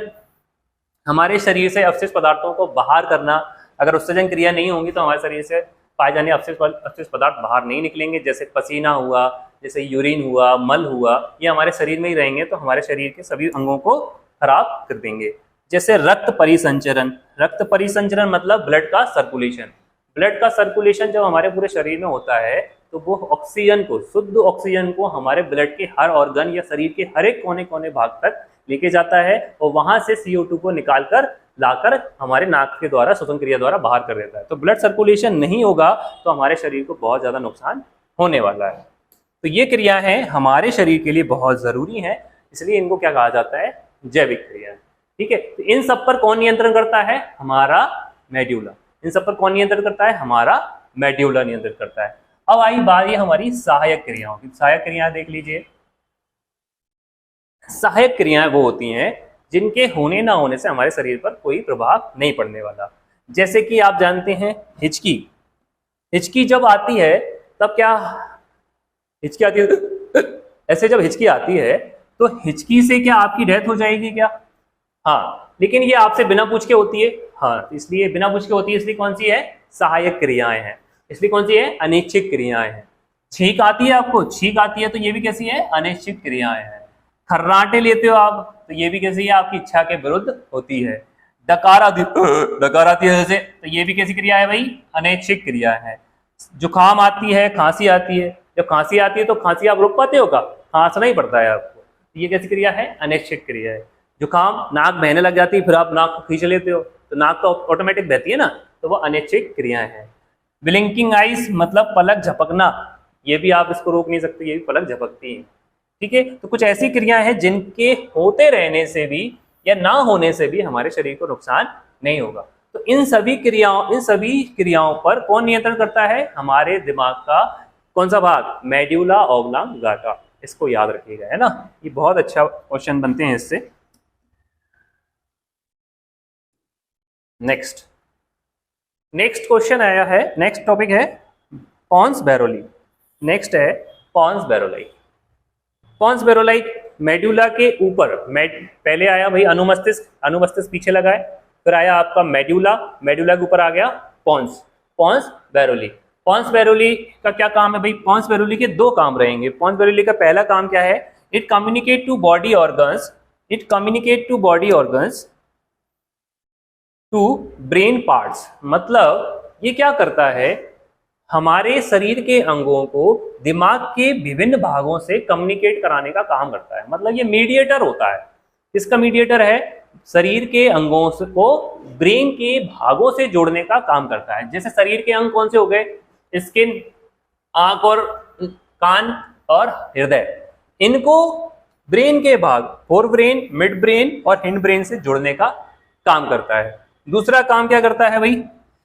हमारे शरीर से अवशिष्ट पदार्थों को बाहर करना। अगर उत्सर्जन क्रिया नहीं होगी तो हमारे शरीर से पाए जाने अवशिष्ट पदार्थ बाहर नहीं निकलेंगे। जैसे पसीना हुआ, जैसे यूरिन हुआ, मल हुआ, ये हमारे शरीर में ही रहेंगे तो हमारे शरीर के सभी अंगों को खराब कर देंगे। जैसे रक्त परिसंचरण। रक्त परिसंचरण मतलब ब्लड का सर्कुलेशन। ब्लड का सर्कुलेशन जब हमारे पूरे शरीर में होता है तो वो ऑक्सीजन को, शुद्ध ऑक्सीजन को हमारे ब्लड के हर ऑर्गन या शरीर के हर एक कोने कोने भाग तक लेके जाता है और वहां से CO2 को निकालकर लाकर हमारे नाक के द्वारा श्वसन क्रिया द्वारा बाहर कर देता है। तो ब्लड सर्कुलेशन नहीं होगा तो हमारे शरीर को बहुत ज्यादा नुकसान होने वाला है। तो ये क्रिया है हमारे शरीर के लिए बहुत जरूरी है, इसलिए इनको क्या कहा जाता है? जैविक क्रिया। ठीक है, तो इन सब पर कौन नियंत्रण करता है? हमारा मेड्यूला। इन सब पर कौन नियंत्रण करता है? हमारा मेड्यूला नियंत्रण करता है। अब आई बारी हमारी सहायक क्रियाओं की। सहायक क्रियाएं देख लीजिए। सहायक क्रियाएं वो होती हैं जिनके होने ना होने से हमारे शरीर पर कोई प्रभाव नहीं पड़ने वाला। जैसे कि आप जानते हैं हिचकी। हिचकी जब आती है तब क्या हिचकी आती है? ऐसे जब हिचकी आती है तो हिचकी से क्या आपकी डेथ हो जाएगी क्या? हाँ, लेकिन ये आपसे बिना पूछ के होती है। हाँ, इसलिए बिना पूछ के होती है, इसलिए कौन सी है? सहायक क्रियाएं हैं। इसलिए कौन सी है? अनैच्छिक क्रियाएं हैं। छींक आती है आपको, छींक आती है तो ये भी कैसी है? अनैच्छिक क्रियाएं हैं। खर्राटे लेते हो आप तो ये भी कैसी है? आपकी इच्छा के विरुद्ध होती है। डकार आती है जैसे, तो ये भी कैसी क्रिया है भाई? अनैच्छिक क्रिया है। जुकाम आती है, खांसी आती है। जब खांसी आती है तो खांसी आप रोक पाते हो क्या? खांसना ही पड़ता है आपको। ये कैसी क्रिया है? अनैच्छिक क्रिया है। जुकाम, नाक बहने लग जाती है, फिर आप नाक को खींच लेते हो तो नाक तो ऑटोमेटिक बहती है ना, तो वो अनैच्छिक क्रियाएं हैं। ब्लिंकिंग आइज मतलब पलक झपकना, ये भी आप इसको रोक नहीं सकते, ये भी पलक झपकती है। ठीक है, तो कुछ ऐसी क्रियाएं हैं जिनके होते रहने से भी या ना होने से भी हमारे शरीर को नुकसान नहीं होगा। तो इन सभी क्रियाओं पर कौन नियंत्रण करता है? हमारे दिमाग का कौन सा भाग? Medulla oblongata. इसको याद रखिएगा, है ना, ये बहुत अच्छा क्वेश्चन बनते हैं इससे। नेक्स्ट क्वेश्चन आया है, नेक्स्ट टॉपिक है पॉन्स बैरोली। नेक्स्ट है पॉन्स बैरोलाई। पॉन्स बैरोलाई मेड्यूला के ऊपर, पहले आया भाई अनुमस्तिष्क पीछे लगा है, फिर आया आपका मेड्यूला के ऊपर आ गया पॉन्स बैरोली। पॉन्स बैरोली का क्या काम है भाई? पॉन्स बैरोली के दो काम रहेंगे। पॉन्स बैरोली का पहला काम क्या है? It communicate to body organs to brain parts. मतलब ये क्या करता है? हमारे शरीर के अंगों को दिमाग के विभिन्न भागों से कम्युनिकेट कराने का काम करता है। मतलब ये मीडिएटर होता है। किसका मीडिएटर है? शरीर के अंगों को ब्रेन के भागों से जोड़ने का काम करता है। जैसे शरीर के अंग कौन से हो गए? स्किन, आंख और कान और हृदय, इनको ब्रेन के भाग फोर ब्रेन, मिड ब्रेन और हिंड ब्रेन से जोड़ने का काम करता है। दूसरा काम क्या करता है भाई?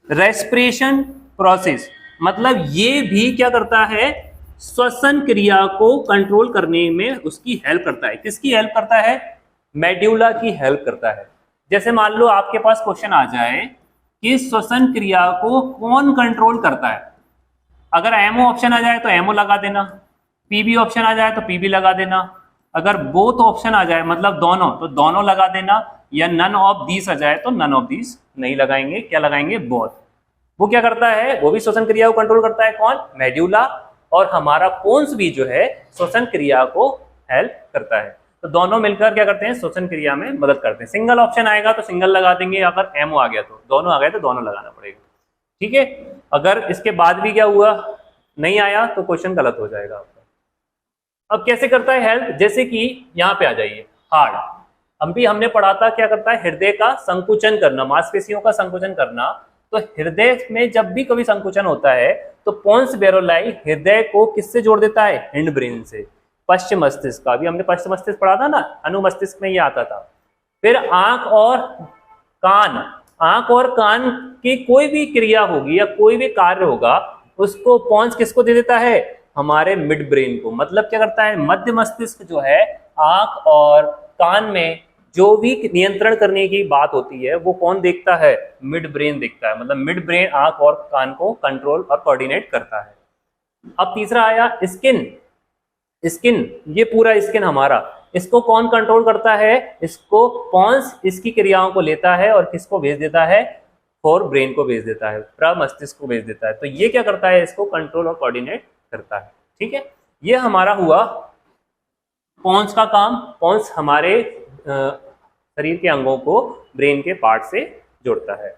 Respiration process. मतलब ये भी क्या करता है? श्वसन क्रिया को कंट्रोल करने में उसकी हेल्प करता है। किसकी हेल्प करता है? मेड्यूला की हेल्प करता है। जैसे मान लो आपके पास क्वेश्चन आ जाए कि श्वसन क्रिया को कौन कंट्रोल करता है, अगर एमओ ऑप्शन आ जाए तो एमओ लगा देना, पीबी ऑप्शन आ जाए तो पीबी लगा देना, अगर बोथ ऑप्शन आ जाए मतलब दोनों, तो दोनों लगा देना, या नन ऑफ दीस आ जाए तो नन ऑफ दीस नहीं लगाएंगे, क्या लगाएंगे? बोथ। वो क्या करता है? वो भी श्वसन क्रिया को कंट्रोल करता है। कौन? मेड्यूला। और हमारा पोन्स भी जो है श्वसन क्रिया को हेल्प करता है। तो दोनों मिलकर क्या करते हैं? श्वसन क्रिया में मदद करते हैं। सिंगल ऑप्शन आएगा तो सिंगल लगा देंगे, अगर एमओ आ गया तो दोनों आ गए तो दोनों लगाना पड़ेगा। ठीक है, अगर इसके बाद भी क्या हुआ, नहीं आया, तो क्वेश्चन गलत हो जाएगा आपका। अब कैसे करता है हेल्प? जैसे कि यहाँ पे आ जाइए, हार्ट। अभी हमने पढ़ा था क्या करता है? हृदय का संकुचन करना, मांसपेशियों का संकुचन करना। तो हृदय में जब भी कभी संकुचन होता है तो पोन्स बैरोलाई हृदय को किससे जोड़ देता है? हिंड ब्रेन से। पश्चिम मस्तिष्क का, अभी हमने पश्चिम मस्तिष्क पढ़ा था ना, अनुमस्तिष्क में ये आता था। फिर आंख और कान की कोई भी क्रिया होगी या कोई भी कार्य होगा, उसको पोन्स किसको दे देता है? हमारे मिड ब्रेन को। मतलब क्या करता है? मध्य मस्तिष्क जो है आंख और कान में जो भी नियंत्रण करने की बात होती है वो कौन देखता है? मिड ब्रेन देखता है। मतलब मिड ब्रेन आंख और कान को कंट्रोल और कोऑर्डिनेट करता है। अब तीसरा आया स्किन। ये पूरा स्किन हमारा, इसको कौन कंट्रोल करता है? इसको पोन्स इसकी क्रियाओं को लेता है और किसको भेज देता है? फोर ब्रेन को भेज देता है, प्रमस्तिष्क को भेज देता है। तो ये क्या करता है? इसको कंट्रोल और कोऑर्डिनेट करता है। ठीक है, ये हमारा हुआ पोन्स का काम। पोन्स हमारे शरीर के अंगों को ब्रेन के पार्ट से जोड़ता है।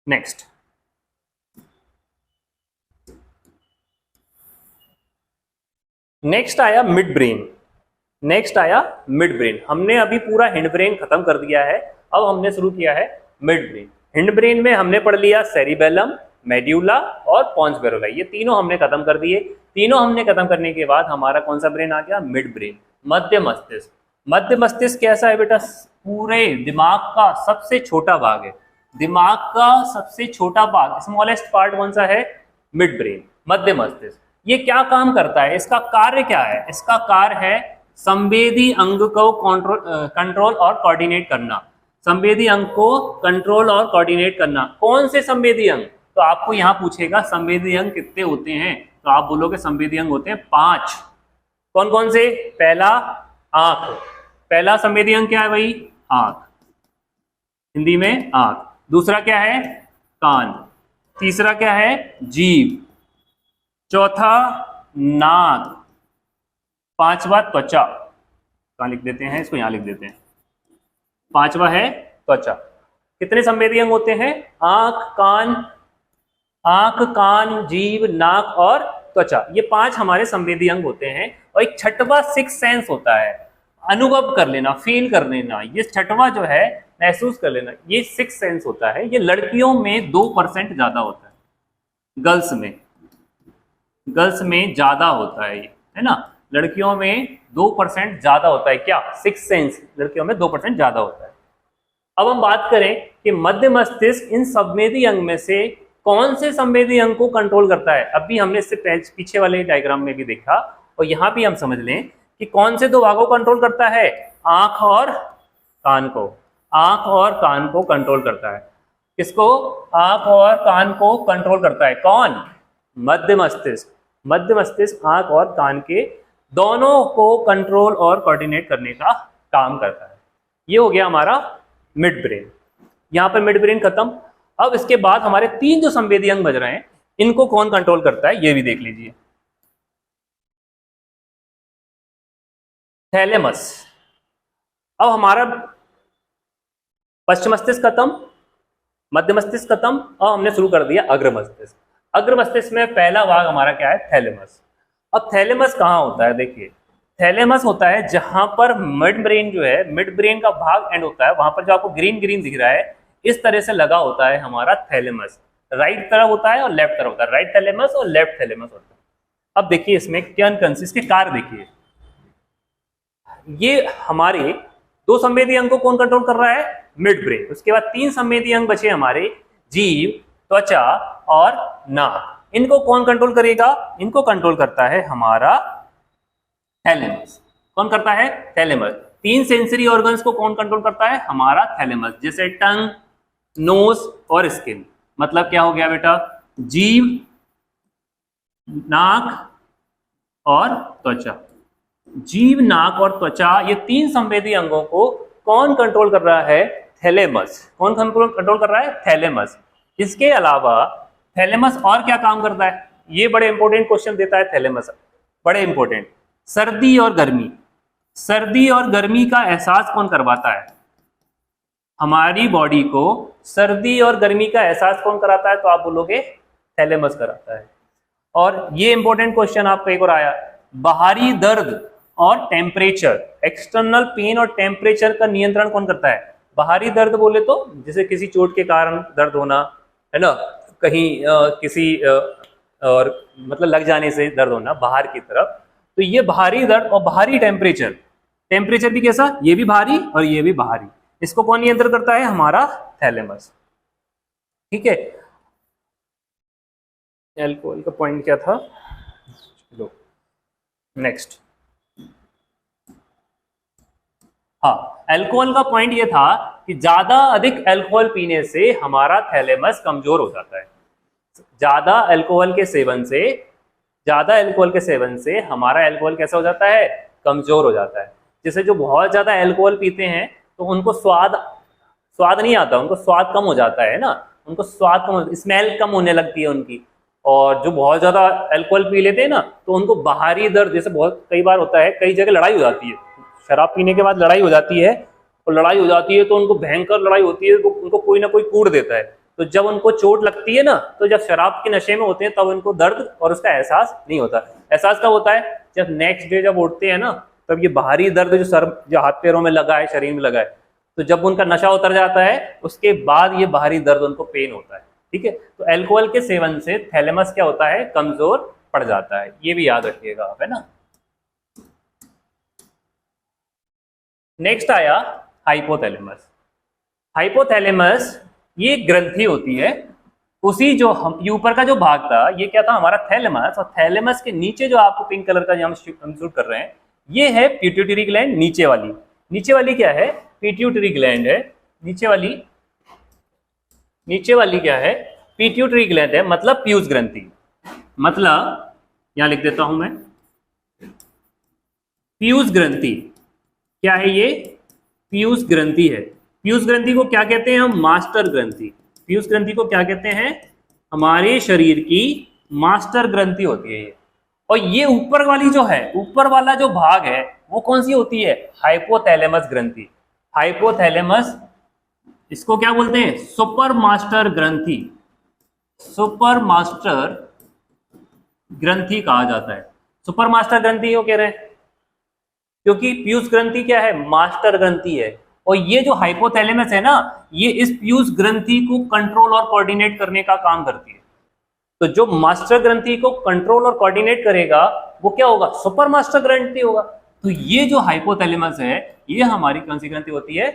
नेक्स्ट आया मिड ब्रेन। हमने अभी पूरा हिंड ब्रेन खत्म कर दिया है, अब हमने शुरू किया है मिड ब्रेन। हिंड ब्रेन में हमने पढ़ लिया सेरिबेलम, मेड्यूला और पोन्स बैरोलाई, ये तीनों हमने खत्म कर दिए। तीनों हमने खत्म करने के बाद हमारा कौन सा ब्रेन आ गया? मिड ब्रेन, मध्य मस्तिष्क। मध्य मस्तिष्क कैसा है बेटा? पूरे दिमाग का सबसे छोटा भाग है। दिमाग का सबसे छोटा भाग, स्मॉलेस्ट पार्ट कौन सा है? मिड ब्रेन, मध्य मस्तिष्क। ये क्या काम करता है? इसका कार्य क्या है? इसका कार्य है संवेदी अंग को कंट्रोल और कोऑर्डिनेट करना। संवेदी अंग को कंट्रोल और कोऑर्डिनेट करना। कौन से संवेदी अंग? तो आपको यहाँ पूछेगा संवेदी अंग कितने होते हैं, तो आप बोलोगे संवेदी अंग होते हैं 5। कौन कौन से? पहला आंख, पहला संवेदी अंग क्या है भाई? आंख, हिंदी में आंख। दूसरा क्या है? कान। तीसरा क्या है? जीभ। चौथा नाक। पांचवा त्वचा। कहाँ लिख देते हैं इसको? यहां लिख देते हैं। पांचवा है त्वचा। कितने संवेदी अंग होते हैं? आंख, कान, जीभ, नाक और त्वचा, ये 5 हमारे संवेदी अंग होते हैं। और एक छठवा सिक्स सेंस होता है, अनुभव कर लेना, फील कर लेना। ये छठवा जो है महसूस कर लेना, ये सिक्स सेंस होता है। ये लड़कियों में 2% ज्यादा होता है, गर्ल्स में ज्यादा होता है ये, है ना। लड़कियों में 2% ज्यादा होता है। क्या? सिक्स सेंस लड़कियों में 2% ज्यादा होता है। अब हम बात करें कि मध्य मस्तिष्क इन संवेदी अंग में से कौन से संवेदी अंग को कंट्रोल करता है। अभी हमने इससे पीछे वाले डायग्राम में भी देखा, और यहां भी हम समझ लें कि कौन से दो भागों को कंट्रोल करता है। आंख और कान को। आंख और कान को कंट्रोल करता है। किसको? आंख और कान को कंट्रोल करता है। कौन? मध्य मस्तिष्क। मध्य मस्तिष्क आंख और कान के दोनों को कंट्रोल और कोऑर्डिनेट करने का काम करता है। ये हो गया हमारा मिड ब्रेन। यहां पर मिड ब्रेन खत्म। अब इसके बाद हमारे 3 जो संवेदी अंग बज रहे हैं, इनको कौन कंट्रोल करता है ये भी देख लीजिए। थैलेमस। अब हमारा पश्चिम मस्तिष्क खत्म, मध्य मस्तिष्क खत्म, अब हमने शुरू कर दिया अग्र मस्तिष्क। अग्र मस्तिष्क में पहला भाग हमारा क्या है? थैलेमस। अब थैलेमस कहाँ होता है? देखिए, थैलेमस होता है जहां पर मिड ब्रेन जो है, मिड ब्रेन का भाग एंड होता है, वहां पर जो आपको ग्रीन ग्रीन दिख रहा है, इस तरह से लगा होता है हमारा थैलेमस। राइट तरफ होता है और लेफ्ट तरफ होता है, राइट थैलेमस और लेफ्ट थैलेमस होता है। अब देखिए इसमें क्या इसके कार्य देखिए। ये हमारे 2 संवेदी अंग को कौन कंट्रोल कर रहा है? Mid brain. उसके बाद 3 संवेदी अंग बचे हमारे, जीभ, त्वचा और नाक। इनको कौन कंट्रोल करेगा? इनको कंट्रोल करता है हमारा थैलेमस। कौन करता है? थैलेमस। 3 सेंसरी ऑर्गन्स को कौन कंट्रोल करता है? हमारा थैलेमस। जैसे टंग, नोज और स्किन। मतलब क्या हो गया बेटा? जीभ, नाक और त्वचा। जीभ, नाक और त्वचा, ये 3 संवेदी अंगों को कौन कंट्रोल कर रहा है? थैलेमस। कौन कंट्रोल कर रहा है? थैलेमस। इसके अलावा थैलेमस और क्या काम करता है? ये बड़े इंपॉर्टेंट क्वेश्चन देता है थैलेमस, बड़े इंपॉर्टेंट। सर्दी और गर्मी। सर्दी और गर्मी का एहसास कौन करवाता है? हमारी बॉडी को सर्दी और गर्मी का एहसास कौन कराता है? तो आप बोलोगे थैलेमस कराता है। और ये इंपॉर्टेंट क्वेश्चन आपका एक और आया, बाहरी दर्द और टेम्परेचर, एक्सटर्नल पेन और टेम्परेचर का नियंत्रण कौन करता है? बाहरी दर्द बोले तो जैसे किसी चोट के कारण दर्द होना, है ना, कहीं किसी और मतलब लग जाने से दर्द होना बाहर की तरफ, तो ये बाहरी दर्द और बाहरी टेम्परेचर। टेम्परेचर भी कैसा? ये भी भारी और ये भी बाहरी। इसको कौन नियंत्रण करता है? हमारा थैलेमस। ठीक है। अल्कोहल का पॉइंट क्या था? लो नेक्स्ट। हाँ, अल्कोहल का पॉइंट ये था कि ज्यादा अधिक अल्कोहल पीने से हमारा थैलेमस कमजोर हो जाता है। ज्यादा अल्कोहल के सेवन से हमारा अल्कोहल कैसा हो जाता है? कमजोर हो जाता है। जैसे जो बहुत ज्यादा अल्कोहल पीते हैं तो उनको स्वाद नहीं आता, उनको स्वाद कम हो जाता है ना, उनको स्वाद कम, स्मेल कम होने लगती है उनकी। और जो बहुत ज्यादा अल्कोहल पी लेते हैं ना, तो उनको बाहरी दर्द, जैसे बहुत कई बार होता है, कई जगह लड़ाई हो जाती है, शराब पीने के बाद लड़ाई हो जाती है, और लड़ाई हो जाती है तो उनको भयंकर लड़ाई होती है, उनको कोई ना कोई कूट देता है। तो जब उनको चोट लगती है ना, तो जब शराब के नशे में होते हैं तब उनको दर्द और उसका एहसास नहीं होता। एहसास कब होता है? जब नेक्स्ट डे जब उठते हैं ना, तब ये बाहरी दर्द जो हाथ पैरों में लगा है, शरीर में लगा है, तो जब उनका नशा उतर जाता है उसके बाद ये बाहरी दर्द उनको पेन होता है। ठीक है। तो अल्कोहल के सेवन से थैलेमस क्या होता है? कमजोर पड़ जाता है। ये भी याद रखिएगा आप, है ना। नेक्स्ट आया हाइपोथैलेमस। हाइपोथैलेमस ये ग्रंथि होती है, उसी जो हम ऊपर का जो भाग था ये क्या था? हमारा थैलेमस। और थैलेमस के नीचे जो आपको पिंक कलर का हम शूट कर रहे हैं, ये है पिट्यूटरी ग्लैंड। नीचे वाली क्या है? पिट्यूटरी ग्लैंड है। नीचे वाली क्या है? पिट्यूटरी ग्लैंड है, मतलब पीयूष ग्रंथि। मतलब यहां लिख देता हूं मैं, पीयूष ग्रंथि क्या है? ये पीयूष ग्रंथि है। पीयूष ग्रंथि को क्या कहते हैं हम? मास्टर ग्रंथि। पीयूष ग्रंथि को क्या कहते हैं? हमारे शरीर की मास्टर ग्रंथि होती है ये। और ये ऊपर वाली जो है, ऊपर वाला जो भाग है, वो कौन सी होती है? हाइपोथैलेमस ग्रंथि। हाइपोथैलेमस, इसको क्या बोलते हैं? सुपर मास्टर ग्रंथि। सुपर मास्टर ग्रंथि कहा जाता है। सुपर मास्टर ग्रंथि क्यों कह रहे हैं? क्योंकि पीयूष ग्रंथि क्या है? मास्टर ग्रंथि है। और ये जो हाइपोथैलेमस है ना, ये इस पीयूष ग्रंथि को कंट्रोल और कोऑर्डिनेट करने का काम करती है। तो जो मास्टर ग्रंथि को कंट्रोल और कोऑर्डिनेट करेगा वो क्या होगा? सुपर मास्टर ग्रंथि होगा। तो ये जो हाइपोथैलेमस है ये हमारी कौन सी ग्रंथि होती है?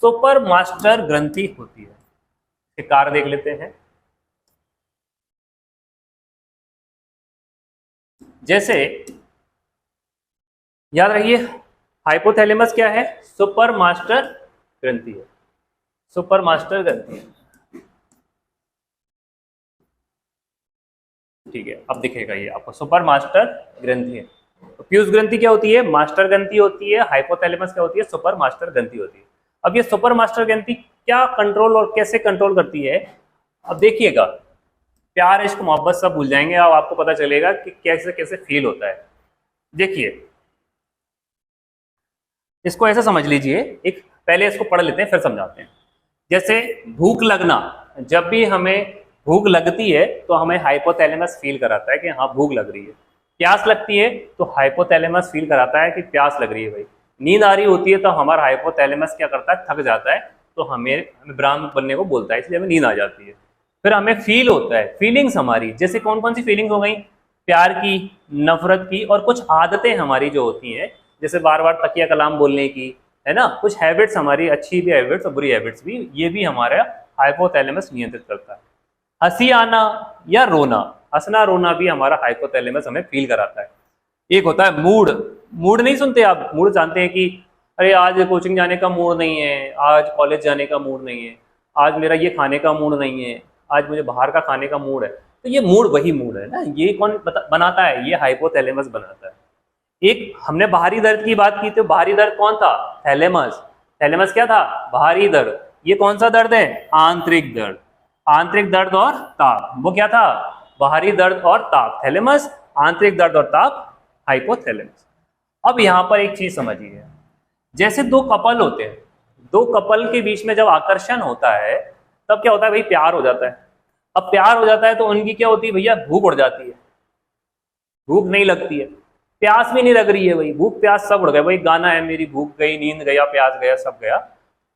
सुपर मास्टर ग्रंथि होती है। इसके कार्य देख लेते हैं। जैसे याद रखिए हाइपोथैलेमस क्या है? सुपर मास्टर ग्रंथि है, सुपर मास्टर ग्रंथि है। ठीक है, अब दिखेगा ये आपको सुपर मास्टर ग्रंथि है। तो पीयूष ग्रंथि क्या होती है? मास्टर ग्रंथि होती है। हाइपोथैलेमस क्या होती है? सुपर मास्टर ग्रंथि होती है। अब ये सुपर मास्टर ग्रंथि क्या कंट्रोल और कैसे कंट्रोल करती है? अब देखिएगा, प्यार इश्क मोहब्बत सब भूल जाएंगे, अब आपको पता चलेगा कि कैसे कैसे फील होता है। देखिए इसको ऐसा समझ लीजिए, एक पहले इसको पढ़ लेते हैं फिर समझाते हैं। जैसे भूख लगना, जब भी हमें भूख लगती है तो हमें हाइपोथैलेमस फील कराता है कि हाँ भूख लग रही है। प्यास लगती है तो हाइपोथैलेमस फील कराता है कि प्यास लग रही है भाई। नींद आ रही होती है तो हमारा हाइपोथैलेमस क्या करता है? थक जाता है, तो हमें ब्राह्मण बनने को बोलता है, इसलिए हमें नींद आ जाती है। फिर हमें फील होता है, फीलिंग्स हमारी जैसे कौन कौन सी फीलिंग्स हो गई? प्यार की, नफरत की, और कुछ आदतें हमारी जो होती हैं जैसे बार बार तकिया कलाम बोलने की, है ना, कुछ हैबिट्स हमारी, अच्छी भी हैबिट्स और बुरी हैबिट्स भी, ये भी हमारा हाइपोथैलेमस नियंत्रित करता है। हंसी आना या रोना, हंसना रोना भी हमारा हाइपोथैलेमस हमें फील कराता है। एक होता है मूड, मूड नहीं सुनते आप? मूड जानते हैं कि अरे आज कोचिंग जाने का मूड नहीं है, आज कॉलेज जाने का मूड नहीं है, आज मेरा ये खाने का मूड नहीं है, आज मुझे बाहर का खाने का मूड है। तो ये मूड वही मूड है ना, ये कौन बनाता है? ये हाइपोथैलेमस बनाता है। एक हमने बाहरी दर्द की बात की, तो बाहरी दर्द कौन था? थैलेमस। थैलेमस क्या था? बाहरी दर्द। ये कौन सा दर्द है? आंतरिक दर्द। आंतरिक दर्द और ताप, वो क्या था? बाहरी दर्द और ताप थैलेमस, आंतरिक दर्द और ताप हाइपोथैलेमस। अब यहां पर एक चीज समझिए, जैसे दो कपल होते हैं, दो कपल के बीच में जब आकर्षण होता है तब क्या होता है भाई? प्यार हो जाता है। अब प्यार हो जाता है तो उनकी क्या होती है भैया? भूख उड़ जाती है, भूख नहीं लगती है, प्यास भी नहीं लग रही है भाई, भूख प्यास सब उड़ गए। वही गाना है, मेरी भूख गई, नींद गया, प्यास गया, सब गया,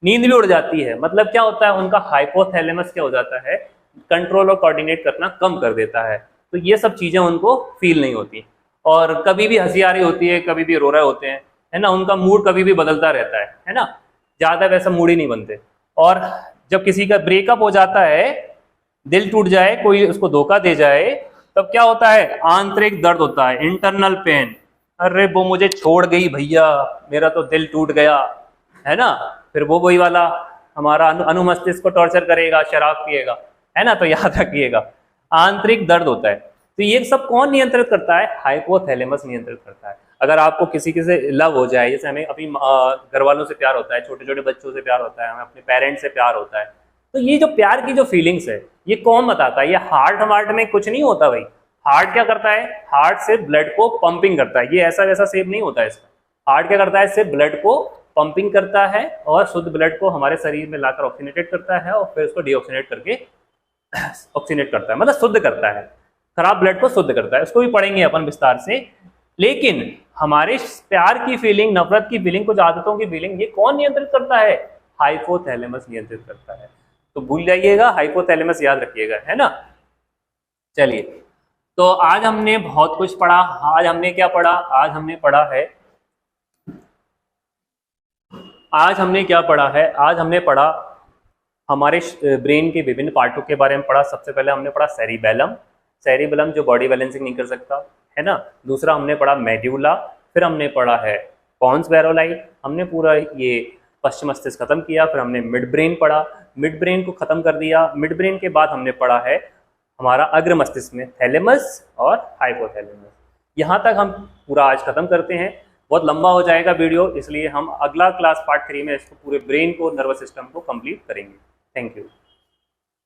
नींद भी उड़ जाती है। मतलब क्या होता है? उनका हाइपोथैलेमस क्या हो जाता है? कंट्रोल और कोऑर्डिनेट करना कम कर देता है। तो ये सब चीजें उनको फील नहीं होती, और कभी भी हंसी आ रही होती है, कभी भी रो रहे होते हैं, है ना, उनका मूड कभी भी बदलता रहता है ना, ज्यादा वैसा मूड ही नहीं बनते। और जब किसी का ब्रेकअप हो जाता है, दिल टूट जाए, कोई उसको धोखा दे जाए, तब क्या होता है? आंतरिक दर्द होता है, इंटरनल पेन। अरे वो मुझे छोड़ गई भैया, मेरा तो दिल टूट गया, है ना। फिर वो वही वाला हमारा अनुमस्तिष्क को टॉर्चर करेगा, शराब पिएगा, है ना। तो याद रखिएगा आंतरिक दर्द होता है। तो ये सब कौन नियंत्रित करता है? हाइपोथैलेमस नियंत्रित करता है। अगर आपको किसी से लव हो जाए, जैसे हमें अपनी घर वालों से प्यार होता है, छोटे छोटे बच्चों से प्यार होता है, हमें अपने पेरेंट्स से प्यार होता है, तो ये जो प्यार की जो फीलिंग्स है ये कौन बताता है? ये हार्ट में कुछ नहीं होता भाई। हार्ट क्या करता है? हार्ट से ब्लड को पंपिंग करता है। ये ऐसा वैसा सेव नहीं होता है इसका। हार्ट क्या करता है? इससे ब्लड को पंपिंग करता है और शुद्ध ब्लड को हमारे शरीर में लाकर ऑक्सीनेटेड करता है, और फिर उसको डीऑक्सीनेट करके ऑक्सीनेट करता है, मतलब शुद्ध करता है, खराब ब्लड को शुद्ध करता है। उसको भी पढ़ेंगे अपन विस्तार से। लेकिन हमारे प्यार की फीलिंग, नफरत की फीलिंग, कुछ आदतों की फीलिंग, ये कौन नियंत्रित करता है? हाइपोथैलेमस नियंत्रित करता है। तो भूल जाइएगा, हाइपोथैलेमस याद रखिएगा, है ना। चलिए, तो आज हमने बहुत कुछ पढ़ा। आज हमने क्या पढ़ा? आज हमने पढ़ा है, आज हमने क्या पढ़ा है? आज हमने पढ़ा हमारे ब्रेन के विभिन्न पार्टों के बारे में पढ़ा। सबसे पहले हमने पढ़ा सेरिबेलम, सेरिबेलम जो बॉडी बैलेंसिंग नहीं कर सकता, है ना। दूसरा हमने पढ़ा मेड्यूला, फिर हमने पढ़ा है पॉन्स वेरोलाई, हमने पूरा ये पश्चिम मस्तिष्क खत्म किया। फिर हमने मिड ब्रेन पढ़ा, मिड ब्रेन को खत्म कर दिया। मिड ब्रेन के बाद हमने पढ़ा है हमारा अग्र मस्तिष्क में थैलेमस और हाइपोथैलेमस। यहाँ तक हम पूरा आज खत्म करते हैं। बहुत लंबा हो जाएगा वीडियो, इसलिए हम अगला क्लास पार्ट 3 में इसको पूरे ब्रेन को, नर्वस सिस्टम को कंप्लीट करेंगे। Thank you.